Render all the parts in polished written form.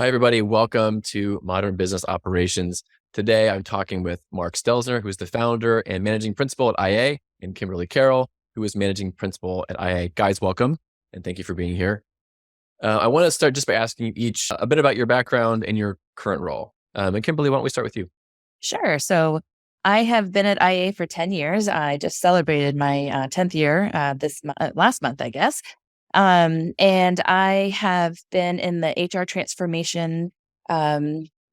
Hi, everybody. Welcome to Modern Business Operations. Today, I'm talking with Mark Stelzner, who's the founder and managing principal at IA, and Kimberly Carroll, who is managing principal at IA. Guys, welcome, and thank you for being here. I want to start just by asking you each a bit about your background and your current role. And Kimberly, why don't we start with you? Sure. So I have been at IA for 10 years. I just celebrated my 10th year last month, I guess. And I have been in the HR transformation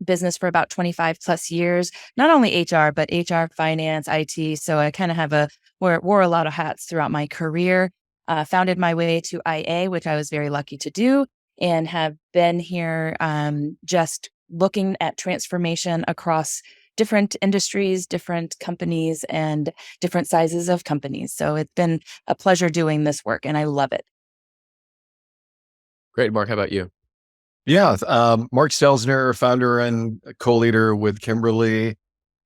business for about 25 plus years, not only HR, but HR, finance, IT. So I kind of have wore a lot of hats throughout my career. Founded my way to IA, which I was very lucky to do, and have been here just looking at transformation across different industries, different companies, and different sizes of companies. So it's been a pleasure doing this work, and I love it. Great. Mark, how about you? Yeah, Mark Stelzner, founder and co-leader with Kimberly.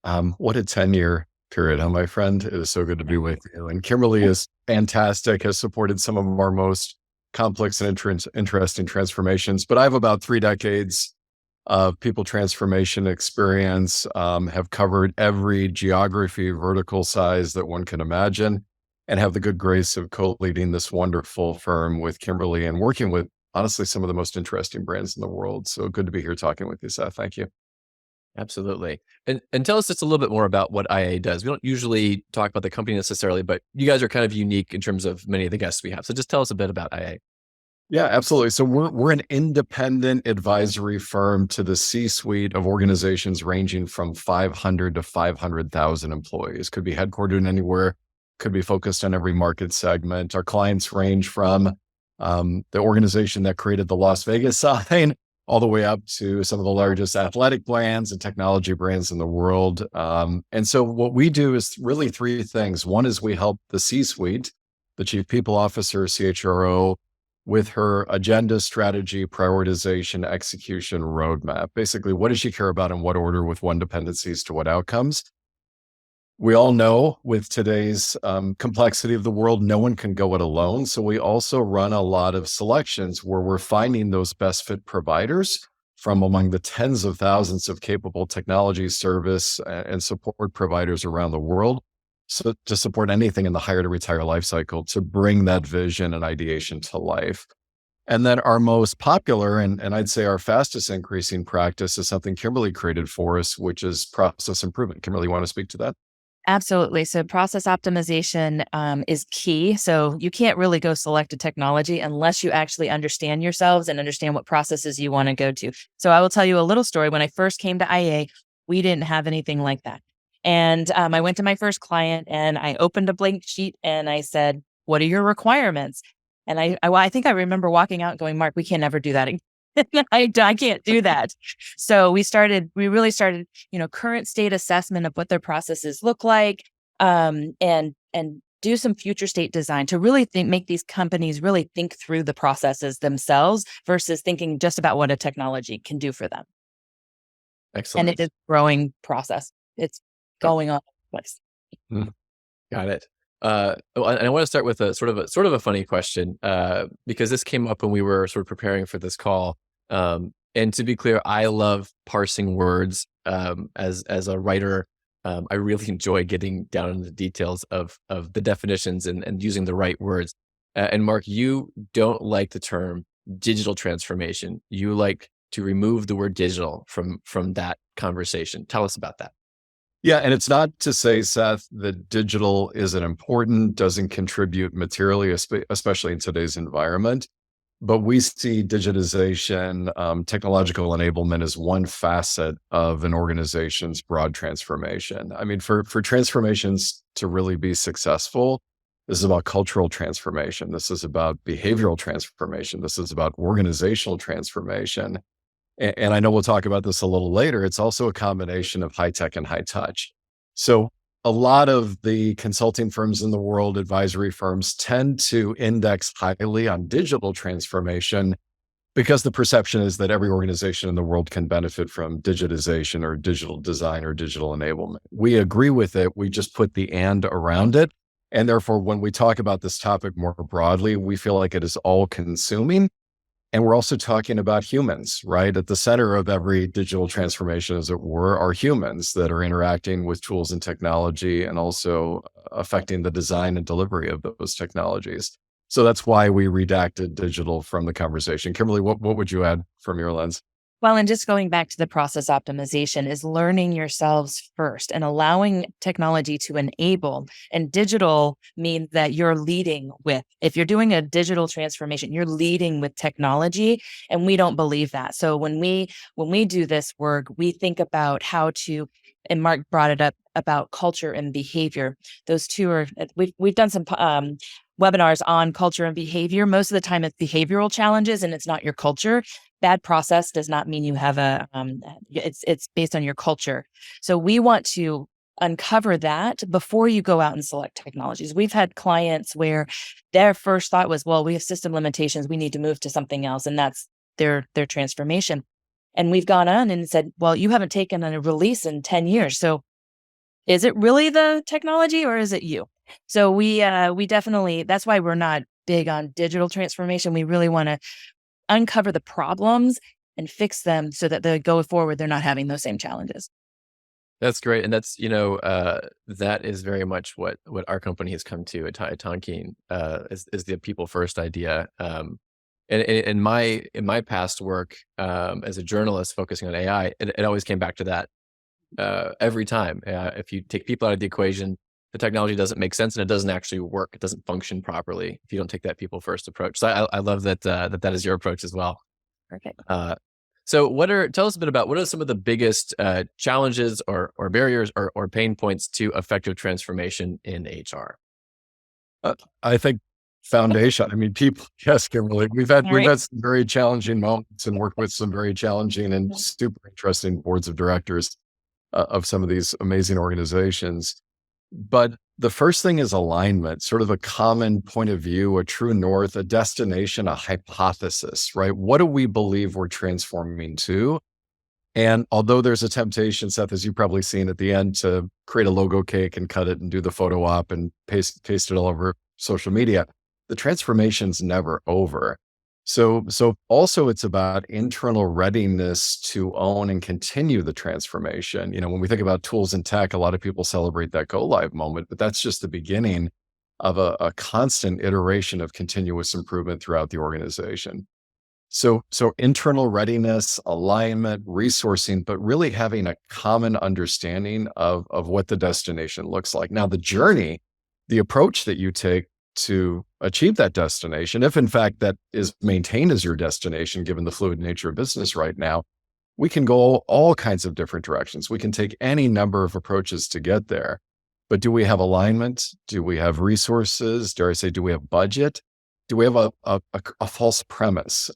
What a 10-year period, huh, my friend? It is so good to be with you. And Kimberly is fantastic, has supported some of our most complex and interesting transformations. But I have about 3 decades of people transformation experience, have covered every geography, vertical size that one can imagine, and have the good grace of co-leading this wonderful firm with Kimberly and working with, honestly, some of the most interesting brands in the world. So good to be here talking with you, Seth. Thank you. Absolutely. And tell us just a little bit more about what IA does. We don't usually talk about the company necessarily, but you guys are kind of unique in terms of many of the guests we have. So just tell us a bit about IA. Yeah, absolutely. So we're an independent advisory firm to the C-suite of organizations ranging from 500 to 500,000 employees. Could be headquartered anywhere, could be focused on every market segment. Our clients range from the organization that created the Las Vegas sign all the way up to some of the largest athletic brands and technology brands in the world. And so what we do is really 3 things. One is we help the C-suite, the chief people officer, CHRO, with her agenda, strategy, prioritization, execution, roadmap. Basically, what does she care about in what order with what dependencies to what outcomes? We all know with today's complexity of the world, no one can go it alone. So we also run a lot of selections where we're finding those best fit providers from among the tens of thousands of capable technology service and support providers around the world. So to support anything in the hire to retire life cycle, to bring that vision and ideation to life. And then our most popular and I'd say our fastest increasing practice is something Kimberly created for us, which is process improvement. Kimberly, you want to speak to that? Absolutely. So process optimization is key. So you can't really go select a technology unless you actually understand yourselves and understand what processes you want to go to. So I will tell you a little story. When I first came to IA, we didn't have anything like that. And I went to my first client and I opened a blank sheet and I said, "What are your requirements?" And I think I remember walking out going, "Mark, we can never do that again." I can't do that. So we really started, current state assessment of what their processes look like, and do some future state design to really make these companies really think through the processes themselves versus thinking just about what a technology can do for them. Excellent. And it is a growing process. It's going on. Got it. And I want to start with a sort of a funny question, because this came up when we were sort of preparing for this call. And to be clear, I love parsing words. As a writer, I really enjoy getting down into the details of the definitions and using the right words. And Mark, you don't like the term digital transformation. You like to remove the word digital from that conversation. Tell us about that. Yeah, and it's not to say, Seth, that digital isn't important, doesn't contribute materially, especially in today's environment. But we see digitization, technological enablement as one facet of an organization's broad transformation. I mean, for transformations to really be successful, this is about cultural transformation. This is about behavioral transformation. This is about organizational transformation. And I know we'll talk about this a little later. It's also a combination of high tech and high touch. So a lot of the consulting firms in the world, advisory firms, tend to index highly on digital transformation because the perception is that every organization in the world can benefit from digitization or digital design or digital enablement. We agree with it. We just put the and around it. And therefore, when we talk about this topic more broadly, we feel like it is all consuming. And we're also talking about humans, right? At the center of every digital transformation, as it were, are humans that are interacting with tools and technology and also affecting the design and delivery of those technologies. So that's why we redacted digital from the conversation. Kimberly, what would you add from your lens? Well, and just going back to the process optimization is learning yourselves first and allowing technology to enable. And digital means that you're leading with, if you're doing a digital transformation, you're leading with technology. And we don't believe that. So when we do this work, we think about how to, and Mark brought it up about culture and behavior. Those two are, we've done some webinars on culture and behavior. Most of the time it's behavioral challenges and it's not your culture. Bad process does not mean you have it's based on your culture. So we want to uncover that before you go out and select technologies. We've had clients where their first thought was, well, we have system limitations. We need to move to something else. And that's their transformation. And we've gone on and said, well, you haven't taken a release in 10 years. So is it really the technology or is it you? So we definitely, that's why we're not big on digital transformation. We really want to uncover the problems and fix them so that they go forward, they're not having those same challenges. That's great. And that's, that is very much what our company has come to at Tonkean, is the people first idea. And in my past work, as a journalist focusing on AI, it always came back to that, every time. If you take people out of the equation, the technology doesn't make sense and it doesn't actually work. It doesn't function properly if you don't take that people first approach. So I love that, that is your approach as well. Perfect. So tell us a bit about what are some of the biggest challenges or barriers or pain points to effective transformation in HR? I think foundation. I mean, people. Yes, Kimberly. We've had some very challenging moments and worked with some very challenging and super interesting boards of directors of some of these amazing organizations. But the first thing is alignment, sort of a common point of view, a true north, a destination, a hypothesis, right? What do we believe we're transforming to? And although there's a temptation, Seth, as you've probably seen at the end, to create a logo cake and cut it and do the photo op and paste it all over social media, the transformation's never over. So also it's about internal readiness to own and continue the transformation. When we think about tools and tech, a lot of people celebrate that go live moment, but that's just the beginning of a constant iteration of continuous improvement throughout the organization. So internal readiness, alignment, resourcing, but really having a common understanding of what the destination looks like. Now, the journey, the approach that you take to achieve that destination, if in fact that is maintained as your destination, given the fluid nature of business right now, we can go all kinds of different directions. We can take any number of approaches to get there. But do we have alignment? Do we have resources? Dare I say, do we have budget? Do we have a false premise?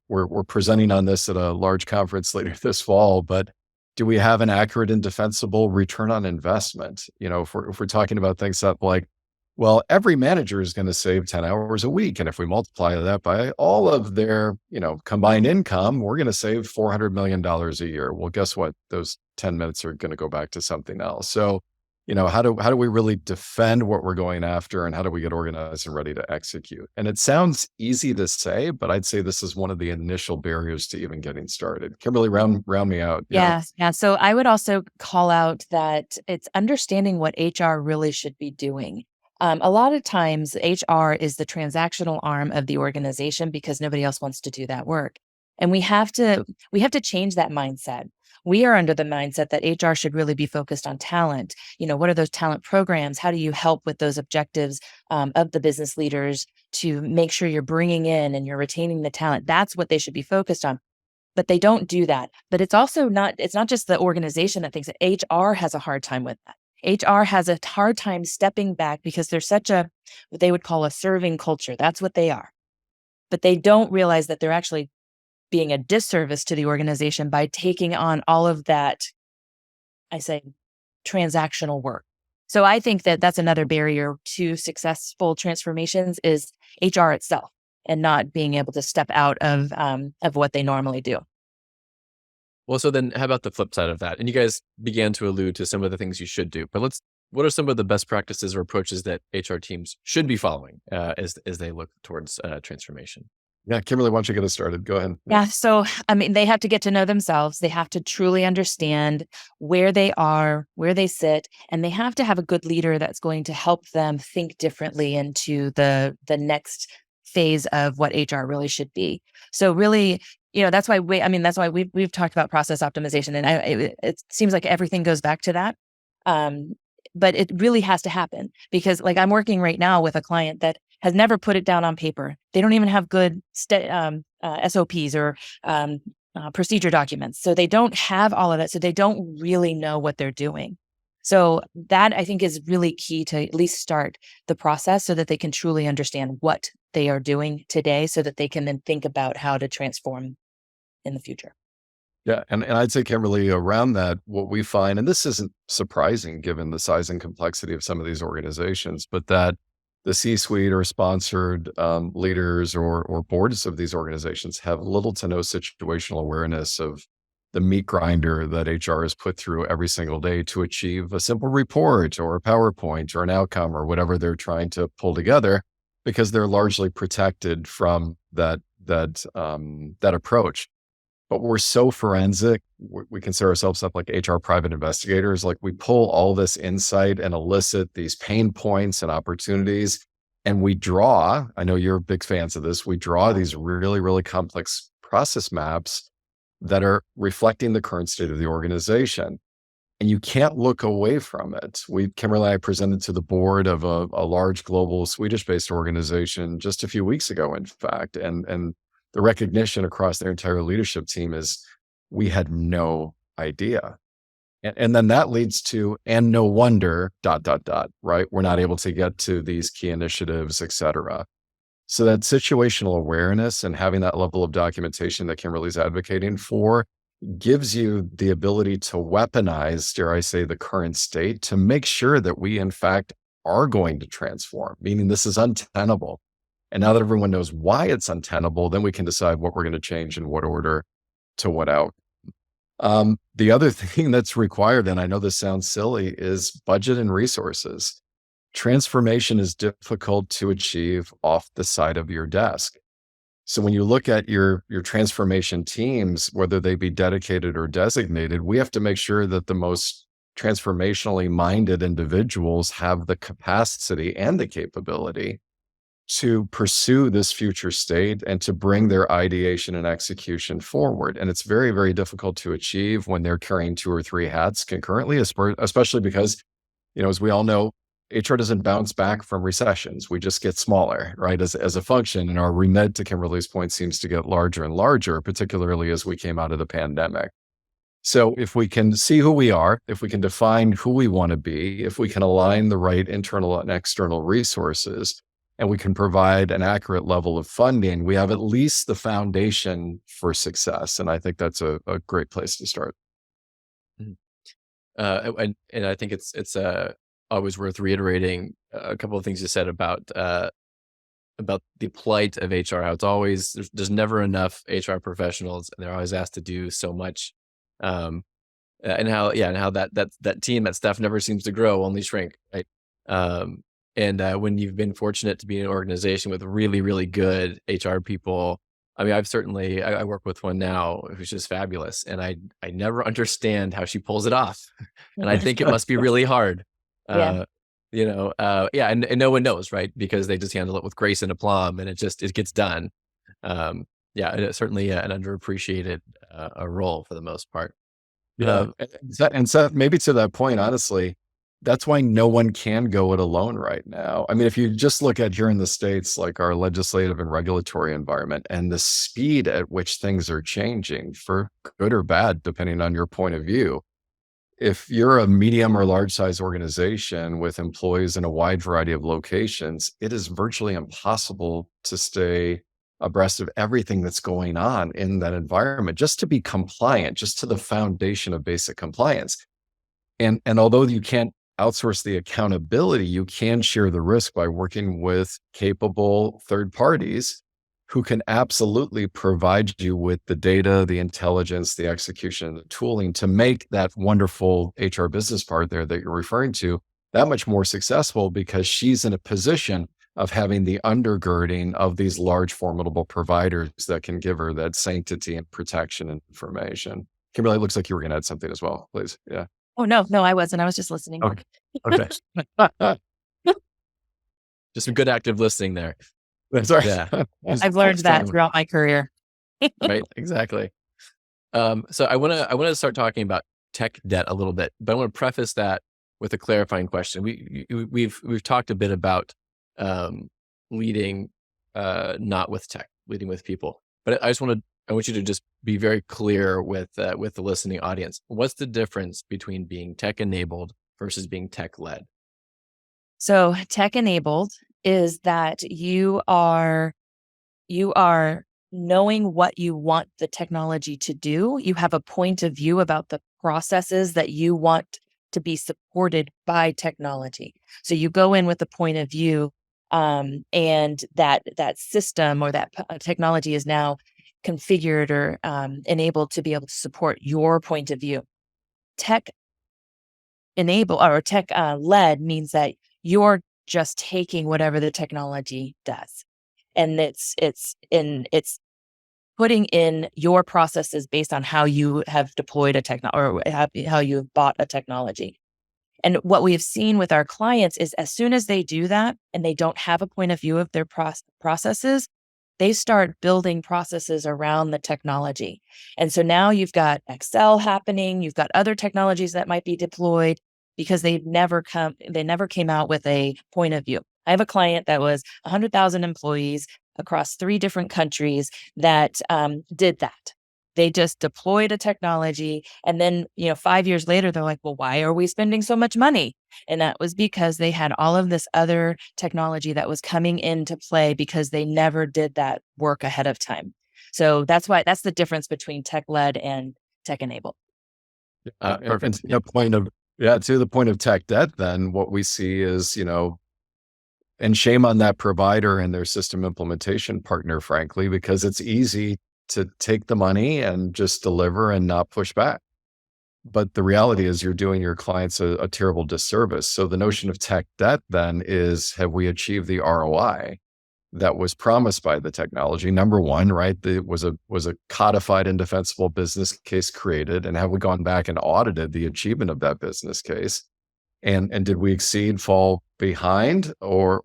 We're presenting on this at a large conference later this fall, but do we have an accurate and defensible return on investment? If we're talking about things that like, well, every manager is going to save 10 hours a week. And if we multiply that by all of their, combined income, we're going to save $400 million a year. Well, guess what? Those 10 minutes are going to go back to something else. So, how do we really defend what we're going after and how do we get organized and ready to execute? And it sounds easy to say, but I'd say this is one of the initial barriers to even getting started. Kimberly, round me out. Yeah. So I would also call out that it's understanding what HR really should be doing. A lot of times HR is the transactional arm of the organization because nobody else wants to do that work. And we have to change that mindset. We are under the mindset that HR should really be focused on talent. What are those talent programs? How do you help with those objectives of the business leaders to make sure you're bringing in and you're retaining the talent? That's what they should be focused on. But they don't do that. But it's not just the organization that thinks that. HR has a hard time with that. HR has a hard time stepping back because they're such what they would call a serving culture. That's what they are. But they don't realize that they're actually being a disservice to the organization by taking on all of that, I say, transactional work. So I think that that's another barrier to successful transformations is HR itself and not being able to step out of what they normally do. Well, so then how about the flip side of that? And you guys began to allude to some of the things you should do, but what are some of the best practices or approaches that HR teams should be following as they look towards transformation? Yeah, Kimberly, why don't you get us started? Go ahead. Yeah. So, I mean, they have to get to know themselves. They have to truly understand where they are, where they sit, and they have to have a good leader that's going to help them think differently into the next phase of what HR really should be. So, really, that's why that's why we've talked about process optimization, and it seems like everything goes back to that. Um, but it really has to happen because, like, I'm working right now with a client that has never put it down on paper. They don't even have good SOPs or procedure documents. So they don't have all of that. So they don't really know what they're doing. So that, I think, is really key to at least start the process so that they can truly understand what they are doing today so that they can then think about how to transform in the future. Yeah. And I'd say, Kimberly, around that, what we find, and this isn't surprising given the size and complexity of some of these organizations, but that the C-suite or sponsored leaders or boards of these organizations have little to no situational awareness of the meat grinder that HR is put through every single day to achieve a simple report or a PowerPoint or an outcome or whatever they're trying to pull together, because they're largely protected from that approach. But we're so forensic. We consider ourselves up like HR private investigators. Like, we pull all this insight and elicit these pain points and opportunities. And we draw, I know you're big fans of this, we draw these really, really complex process maps that are reflecting the current state of the organization. And you can't look away from it. Kimberly and I presented to the board of a large global Swedish-based organization just a few weeks ago, in fact. And the recognition across their entire leadership team is, we had no idea. And then that leads to, and no wonder, ... right? We're not able to get to these key initiatives, et cetera. So that situational awareness and having that level of documentation that Kimberly's advocating for gives you the ability to weaponize, dare I say, the current state to make sure that we, in fact, are going to transform, meaning this is untenable. And now that everyone knows why it's untenable, then we can decide what we're going to change in what order to what out. The other thing that's required, and I know this sounds silly, is budget and resources. Transformation is difficult to achieve off the side of your desk. So when you look at your transformation teams, whether they be dedicated or designated, we have to make sure that the most transformationally minded individuals have the capacity and the capability to pursue this future state and to bring their ideation and execution forward. And it's very, very difficult to achieve when they're carrying 2 or 3 hats concurrently, especially because, as we all know, HR doesn't bounce back from recessions. We just get smaller, right? As a function, and our remit, to Kimberly's point, seems to get larger and larger, particularly as we came out of the pandemic. So if we can see who we are, if we can define who we want to be, if we can align the right internal and external resources, and we can provide an accurate level of funding, we have at least the foundation for success. And I think that's a great place to start. And I think it's always worth reiterating a couple of things you said about the plight of HR. How it's always there's never enough HR professionals, and they're always asked to do so much. And how that team, that staff never seems to grow, only shrink, right? And when you've been fortunate to be in an organization with really, really good HR people, I mean, I work with one now who's just fabulous, and I never understand how she pulls it off, and I think it must be really hard. Yeah. And no one knows, right? Because they just handle it with grace and aplomb, and it gets done. And it's certainly an underappreciated a role for the most part. Yeah. And Seth, maybe to that point, honestly, that's why no one can go it alone right now. I mean, if you just look at here in the States, like our legislative and regulatory environment and the speed at which things are changing, for good or bad, depending on your point of view. If you're a medium or large size organization with employees in a wide variety of locations, it is virtually impossible to stay abreast of everything that's going on in that environment, just to be compliant, just to the foundation of basic compliance. And although you can't outsource the accountability, you can share the risk by working with capable third parties who can absolutely provide you with the data, the intelligence, the execution, the tooling to make that wonderful HR business part there that you're referring to that much more successful, because she's in a position of having the undergirding of these large, formidable providers that can give her that sanctity and protection and information. Kimberly, it looks like you were going to add something as well, please. Yeah. Oh, no, I wasn't. I was just listening. Okay. Okay. Just some good active listening there. That's right. Yeah. I've learned that throughout my career. Right. Exactly. So I want to start talking about tech debt a little bit, but I want to preface that with a clarifying question. We've talked a bit about leading not with tech, leading with people. But I want you to just be very clear with the listening audience. What's the difference between being tech enabled versus being tech led? So tech enabled is that you are knowing what you want the technology to do. You have a point of view about the processes that you want to be supported by technology. So you go in with a point of view, and that system or that technology is now configured or enabled to be able to support your point of view. Tech enable or tech led means that you're just taking whatever the technology does, and it's putting in your processes based on how you have deployed a or how you have bought a technology. And what we have seen with our clients is as soon as they do that and they don't have a point of view of their processes, they start building processes around the technology. And so now you've got Excel happening, you've got other technologies that might be deployed because they never came out with a point of view. I have a client that was 100,000 employees across 3 different countries that did that. They just deployed a technology. And then, 5 years later, they're like, well, why are we spending so much money? And that was because they had all of this other technology that was coming into play because they never did that work ahead of time. So that's the difference between tech led and tech enabled. Perfect. And to the point of tech debt, then what we see is, and shame on that provider and their system implementation partner, frankly, because it's easy to take the money and just deliver and not push back. But the reality is you're doing your clients a terrible disservice. So the notion of tech debt then is, have we achieved the ROI that was promised by the technology? Number one, right? Was a codified and defensible business case created, and have we gone back and audited the achievement of that business case? And did we exceed, fall behind, or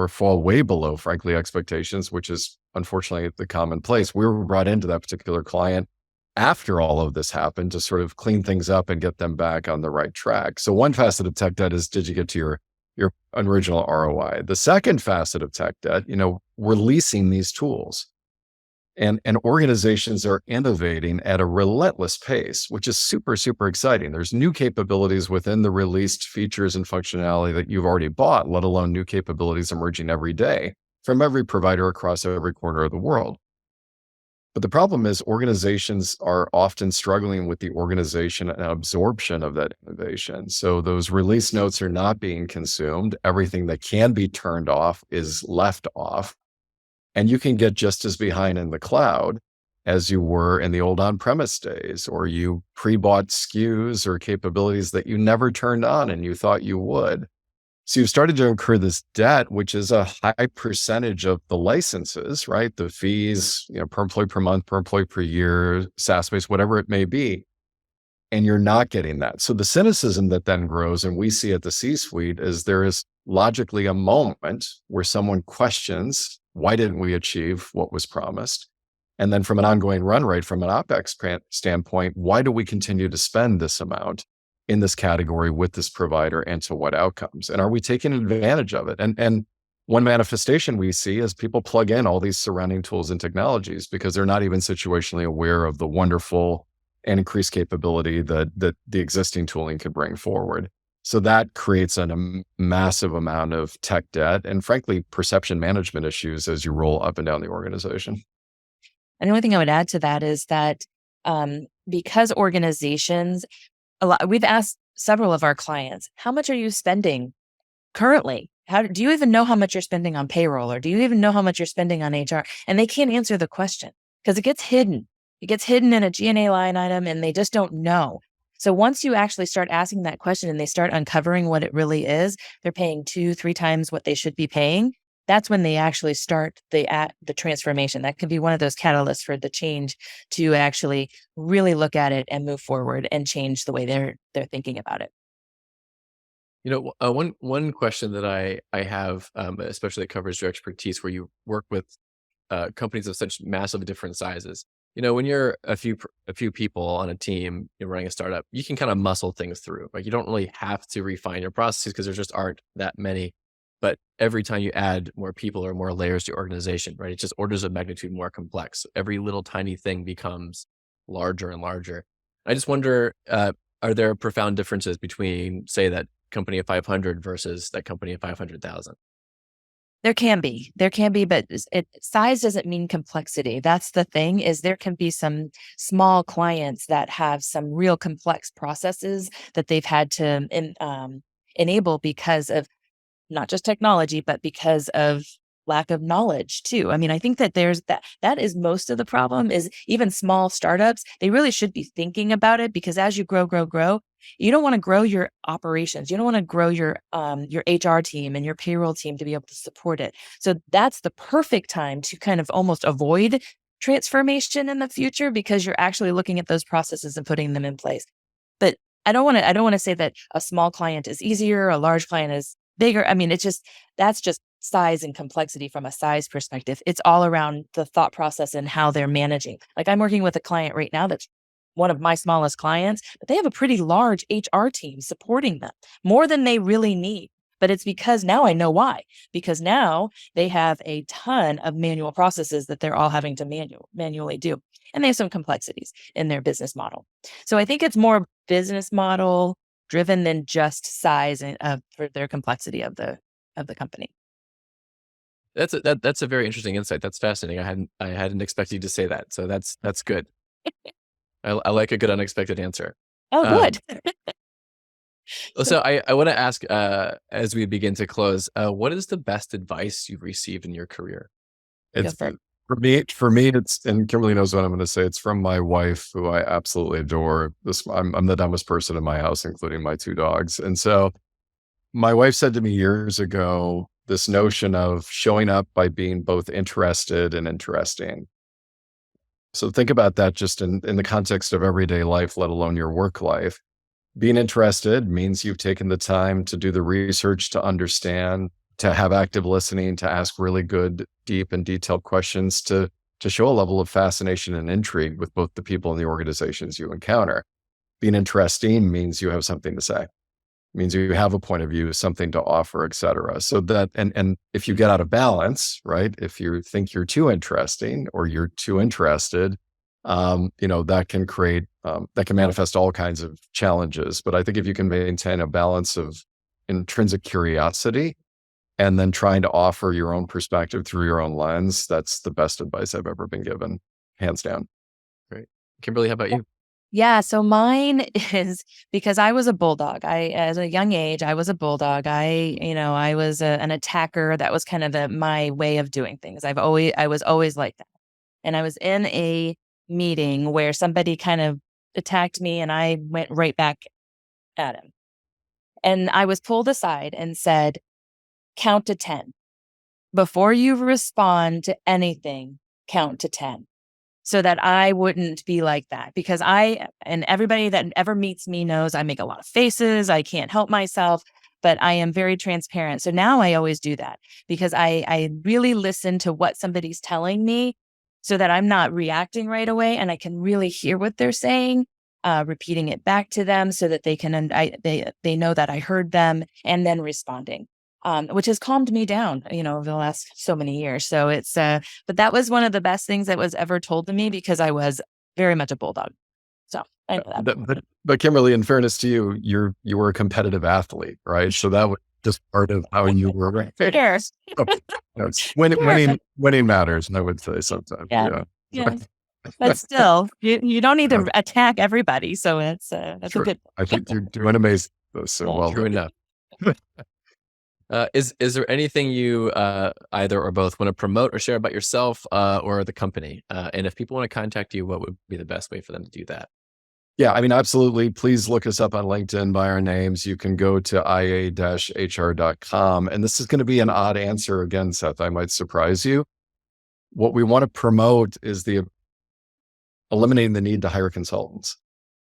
fall way below, frankly, expectations, which is unfortunately the commonplace. We were brought into that particular client after all of this happened to sort of clean things up and get them back on the right track. So one facet of tech debt is, did you get to your original ROI? The second facet of tech debt, we're leasing these tools. And organizations are innovating at a relentless pace, which is super, super exciting. There's new capabilities within the released features and functionality that you've already bought, let alone new capabilities emerging every day from every provider across every corner of the world. But the problem is organizations are often struggling with the organization and absorption of that innovation. So those release notes are not being consumed. Everything that can be turned off is left off. And you can get just as behind in the cloud as you were in the old on-premise days, or you pre-bought SKUs or capabilities that you never turned on and you thought you would. So you've started to incur this debt, which is a high percentage of the licenses, right? The fees, per employee per month, per employee per year, SaaS-based, whatever it may be. And you're not getting that. So the cynicism that then grows, and we see at the C-suite, is there is logically a moment where someone questions, why didn't we achieve what was promised? And then from an ongoing run rate, from an OpEx standpoint, why do we continue to spend this amount in this category with this provider, and to what outcomes? And are we taking advantage of it? And one manifestation we see is people plug in all these surrounding tools and technologies because they're not even situationally aware of the wonderful and increased capability that the existing tooling could bring forward. So that creates a massive amount of tech debt and, frankly, perception management issues as you roll up and down the organization. And the only thing I would add to that is that because organizations, we've asked several of our clients, how much are you spending currently? Do you even know how much you're spending on payroll, or do you even know how much you're spending on HR? And they can't answer the question because it gets hidden. It gets hidden in a G&A line item and they just don't know. So once you actually start asking that question and they start uncovering what it really is, they're paying 2-3 times what they should be paying. That's when they actually start the transformation. That can be one of those catalysts for the change to actually really look at it and move forward and change the way they're thinking about it. One question that I have, especially that covers your expertise, where you work with companies of such massive different sizes. When you're a few people on a team, you're running a startup, you can kind of muscle things through. Like, you don't really have to refine your processes because there just aren't that many. But every time you add more people or more layers to your organization, right, it's just orders of magnitude more complex. Every little tiny thing becomes larger and larger. I just wonder, are there profound differences between, say, that company of 500 versus that company of 500,000? There can be, but size doesn't mean complexity. That's the thing, is there can be some small clients that have some real complex processes that they've had to enable because of not just technology, but because of lack of knowledge too. I mean, I think that that is most of the problem. Is even small startups, they really should be thinking about it, because as you grow, you don't want to grow your operations. You don't want to grow your HR team and your payroll team to be able to support it. So that's the perfect time to kind of almost avoid transformation in the future, because you're actually looking at those processes and putting them in place. But I don't want to say that a small client is easier, a large client is bigger. I mean, that's just size and complexity from a size perspective. It's all around the thought process and how they're managing. Like, I'm working with a client right now that's one of my smallest clients, but they have a pretty large HR team supporting them, more than they really need. But it's because now I know why, because now they have a ton of manual processes that they're all having to manually do. And they have some complexities in their business model. So I think it's more business model driven than just size for their complexity of the company. That's a very interesting insight. That's fascinating. I hadn't expected you to say that. So that's good. I like a good unexpected answer. Oh, Um, good. so I want to ask, as we begin to close, what is the best advice you've received in your career? It's for it. for me, it's, and Kimberly knows what I'm going to say. It's from my wife, who I absolutely adore. I'm the dumbest person in my house, including my 2 dogs. And so my wife said to me years ago, this notion of showing up by being both interested and interesting. So think about that just in the context of everyday life, let alone your work life. Being interested means you've taken the time to do the research, to understand, to have active listening, to ask really good, deep and detailed questions, to show a level of fascination and intrigue with both the people and the organizations you encounter. Being interesting means you have something to say, means you have a point of view, something to offer, et cetera. So that, and if you get out of balance, right, if you think you're too interesting or you're too interested, that can create, that can manifest all kinds of challenges. But I think if you can maintain a balance of intrinsic curiosity and then trying to offer your own perspective through your own lens, that's the best advice I've ever been given, hands down. Great. Kimberly, how about you? Yeah, so mine is because I was a bulldog. As a young age, I was a bulldog. I was an attacker. That was kind of my way of doing things. I was always like that. And I was in a meeting where somebody kind of attacked me, and I went right back at him. And I was pulled aside and said, "Count to 10. Before you respond to anything, count to 10." So that I wouldn't be like that, because and everybody that ever meets me knows I make a lot of faces. I can't help myself, but I am very transparent. So now I always do that, because I really listen to what somebody's telling me, so that I'm not reacting right away, and I can really hear what they're saying, repeating it back to them so that they know that I heard them, and then responding. Which has calmed me down, over the last so many years. So but that was one of the best things that was ever told to me, because I was very much a bulldog. So I know that. But Kimberly, in fairness to you, you were a competitive athlete, right? So that was just part of how you were. Right? Sure. Winning matters, I would say sometimes. Yeah. Yeah. But still, you don't need to attack everybody. So that's Sure. a good. I think you're doing amazing. So well. True enough. Is there anything you either or both want to promote or share about yourself or the company? And if people want to contact you, what would be the best way for them to do that? Yeah, I mean, absolutely. Please look us up on LinkedIn by our names. You can go to ia-hr.com. And this is going to be an odd answer again, Seth. I might surprise you. What we want to promote is the eliminating the need to hire consultants,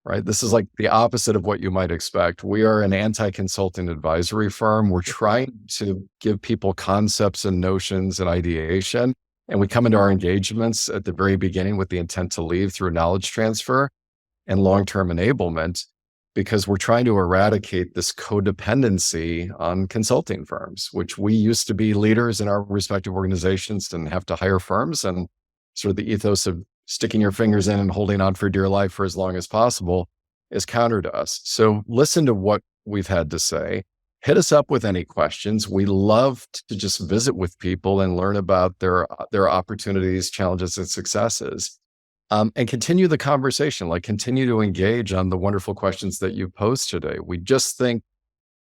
right? This is like the opposite of what you might expect. We are an anti-consulting advisory firm. We're trying to give people concepts and notions and ideation. And we come into our engagements at the very beginning with the intent to leave through knowledge transfer and long-term enablement, because we're trying to eradicate this codependency on consulting firms, which we used to be leaders in our respective organizations and have to hire firms, and sort of the ethos of sticking your fingers in and holding on for dear life for as long as possible is counter to us. So listen to what we've had to say. Hit us up with any questions. We love to just visit with people and learn about their opportunities, challenges, and successes. And continue the conversation, like continue to engage on the wonderful questions that you posed today. We just think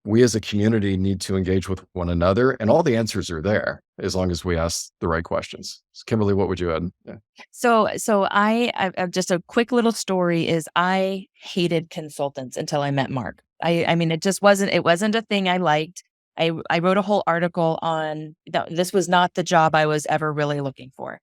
we as a community need to engage with one another, and all the answers are there as long as we ask the right questions. So Kimberly, what would you add? Yeah. So I just a quick little story is I hated consultants until I met Mark. I mean, it wasn't a thing I liked. I wrote a whole article on this was not the job I was ever really looking for.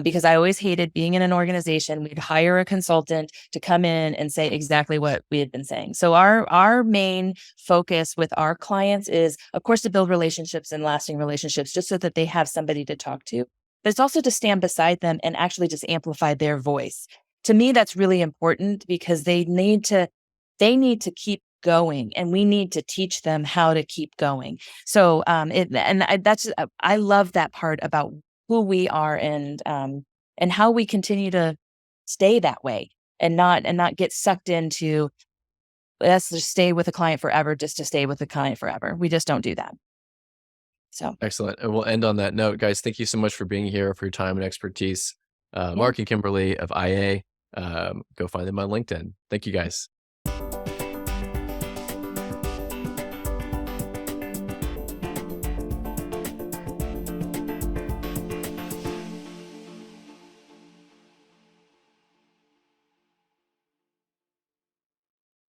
Because I always hated being in an organization. We'd hire a consultant to come in and say exactly what we had been saying. So our main focus with our clients is, of course, to build relationships and lasting relationships, just so that they have somebody to talk to. But it's also to stand beside them and actually just amplify their voice. To me, that's really important because they need to keep going, and we need to teach them how to keep going. So I love that part about who we are and how we continue to stay that way and not get sucked into let's just stay with a client forever just to stay with the client forever. We just don't do that. So Excellent. And we'll end on that note. Guys, thank you so much for being here, for your time and expertise. yeah. Mark and Kimberly of IA, go find them on LinkedIn. Thank you, guys.